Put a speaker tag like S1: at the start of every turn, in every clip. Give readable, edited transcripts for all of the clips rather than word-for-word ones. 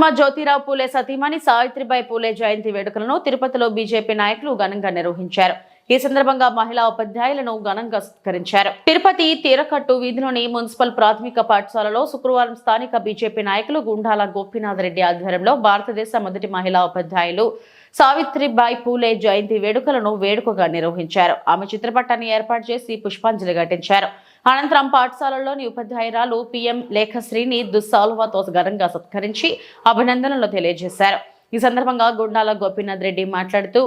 S1: మహాత్మా జ్యోతిరావు పూలే సతీమణి సావిత్రిబాయి పూలే జయంతి వేడుకలను తిరుపతిలో బీజేపీ నాయకులు ఘనంగా నిర్వహించారు. ఈ సందర్భంగా మహిళా ఉపాధ్యాయులను ఘనంగా సత్కరించారు. తిరుపతి తీరకట్టు వీధిలోని మున్సిపల్ ప్రాథమిక పాఠశాలలో శుక్రవారం స్థానిక బీజేపీ నాయకులు గుండాల గోపీనాథ్ రెడ్డి ఆధ్వర్యంలో భారతదేశ మొదటి మహిళా ఉపాధ్యాయులు సావిత్రిబాయి పూలే జయంతి వేడుకలను వేడుకగా నిర్వహించారు. ఆమె చిత్రపటాన్ని ఏర్పాటు చేసి పుష్పాంజలి ఘటించారు. అనంతరం పాఠశాలలోని ఉపాధ్యాయురాలు పిఎం లేఖశ్రీని దుస్సాలువాతో ఘనంగా సత్కరించి అభినందనలు తెలియజేశారు. ఈ సందర్భంగా గుండాల గోపీనాథ్ రెడ్డి మాట్లాడుతూ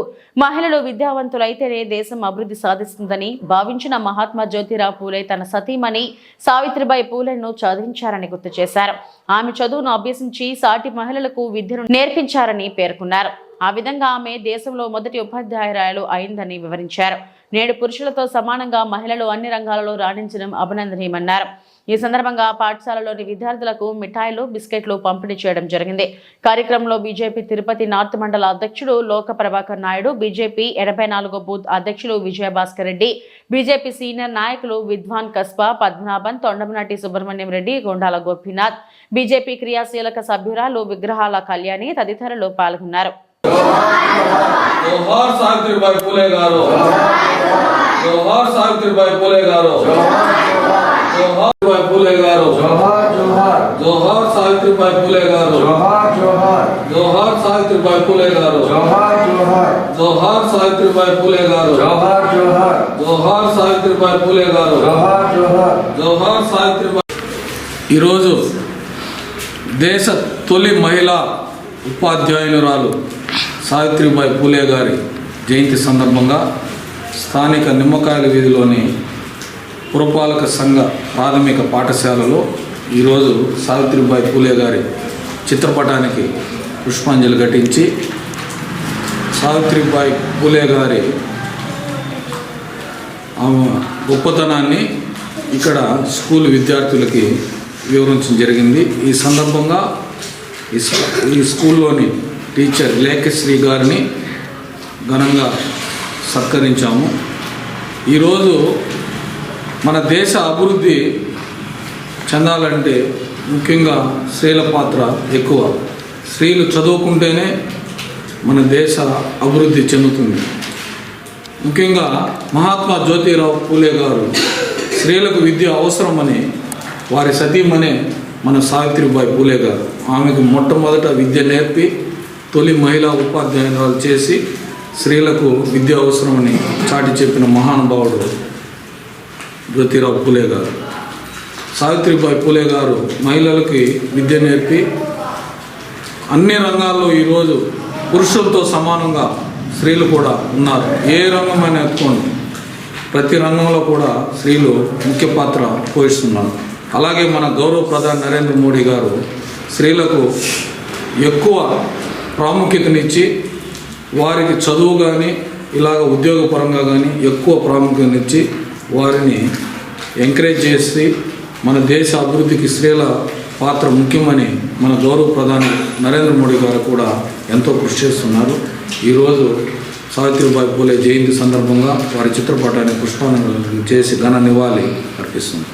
S1: మహిళలు విద్యావంతులైతేనే దేశం అభివృద్ధి సాధిస్తుందని భావించిన మహాత్మా జ్యోతిరావు పూలే తన సతీమణి సావిత్రిబాయి పూలేను చదివించారని గుర్తు చేశారు. ఆమె చదువును అభ్యసించి సాటి మహిళలకు విద్యను నేర్పించారని పేర్కొన్నారు. ఆ విధంగా ఆమె దేశంలో మొదటి ఉపాధ్యాయురాలు అయిందని వివరించారు. నేడు పురుషులతో సమానంగా మహిళలు అన్ని రంగాలలో రాణించడం అభినందనీయమన్నారు. ఈ సందర్భంగా పాఠశాలలోని విద్యార్థులకు మిఠాయిలు, బిస్కెట్లు పంపిణీ చేయడం జరిగింది. కార్యక్రమంలో బీజేపీ తిరుపతి నార్త్ మండల అధ్యక్షుడు లోక ప్రభాకర్ నాయుడు, బీజేపీ 84వ బూత్ అధ్యక్షులు విజయభాస్కర్ రెడ్డి, బీజేపీ సీనియర్ నాయకులు విద్వాన్ కస్బా, పద్మనాభన్, తొండమనాటి సుబ్రహ్మణ్యం రెడ్డి, గుండాల గోపీనాథ్, బీజేపీ క్రియాశీలక సభ్యురాలు విగ్రహాల కళ్యాణి తదితరులు పాల్గొన్నారు.
S2: जोहार सावित्रीबाई फुले गारो, जोहार सावित्रीबाई फुले गारो, जोहार फुले गारो,
S3: जोहार जोहार,
S2: जोहार सावित्रीबाई फुले गारो,
S3: जोहार जोहार,
S2: जोहार सावित्रीबाई फुले गारो,
S3: जोहार जोहार,
S2: जोहार सावित्रीबाई फुले गारो,
S3: जोहार जोहार,
S2: जोहार सावित्रीबाई फुले गारो,
S3: जोहार जोहार,
S2: जोहार सावित्रीबाई. ఈ రోజు దేశ తొలి మహిళా ఉపాధ్యాయురాలు సావిత్రిబాయి పూలే గారి జయంతి సందర్భంగా స్థానిక నిమ్మకాయల వీధిలోని పురపాలక సంఘ ప్రాథమిక పాఠశాలలో ఈరోజు సావిత్రిబాయి పూలే గారి చిత్రపటానికి పుష్పాంజలి ఘటించి సావిత్రిబాయి పూలే గారి గొప్పతనాన్ని ఇక్కడ స్కూల్ విద్యార్థులకి వివరించడం జరిగింది. ఈ సందర్భంగా ఈ స్కూల్లోని టీచర్ లేఖశ్రీ గారిని ఘనంగా సత్కరించాము. ఈరోజు మన దేశ అభివృద్ధి చెందాలంటే ముఖ్యంగా స్త్రీల పాత్ర ఎక్కువ. స్త్రీలు చదువుకుంటేనే మన దేశ అభివృద్ధి చెందుతుంది. ముఖ్యంగా మహాత్మా జ్యోతిరావు పూలే గారు స్త్రీలకు విద్య అవసరమని వారి సతీమణి మన సావిత్రిబాయి పూలే గారు ఆమెకు మొట్టమొదట విద్య నేర్పి తొలి మహిళా ఉపాధ్యాయురాలు చేసి స్త్రీలకు విద్య అవసరమని చాటి చెప్పిన మహానుభావుడు జ్యోతిరావు పూలే గారు. సావిత్రిబాయి పూలే గారు మహిళలకి విద్య నేర్పి అన్ని రంగాల్లో ఈరోజు పురుషులతో సమానంగా స్త్రీలు కూడా ఉన్నారు. ఏ రంగమైనా ఎత్తుకోండి, ప్రతి రంగంలో కూడా స్త్రీలు ముఖ్య పాత్ర పోషిస్తున్నారు. అలాగే మన గౌరవ ప్రధాని నరేంద్ర మోడీ గారు స్త్రీలకు ఎక్కువ ప్రాముఖ్యతనిచ్చి వారికి చదువు కానీ ఇలాగ ఉద్యోగపరంగా కానీ ఎక్కువ ప్రాముఖ్యతనిచ్చి వారిని ఎంకరేజ్ చేసి మన దేశ అభివృద్ధికి స్త్రీల పాత్ర ముఖ్యమని మన గౌరవ ప్రధాని నరేంద్ర మోడీ గారు కూడా ఎంతో కృషి చేస్తున్నారు. ఈరోజు సావిత్రిబాయి పూలే జయంతి సందర్భంగా వారి చిత్రపటాన్ని పుష్పాంజలి చేసి ఘన నివాళి అర్పిస్తున్నారు.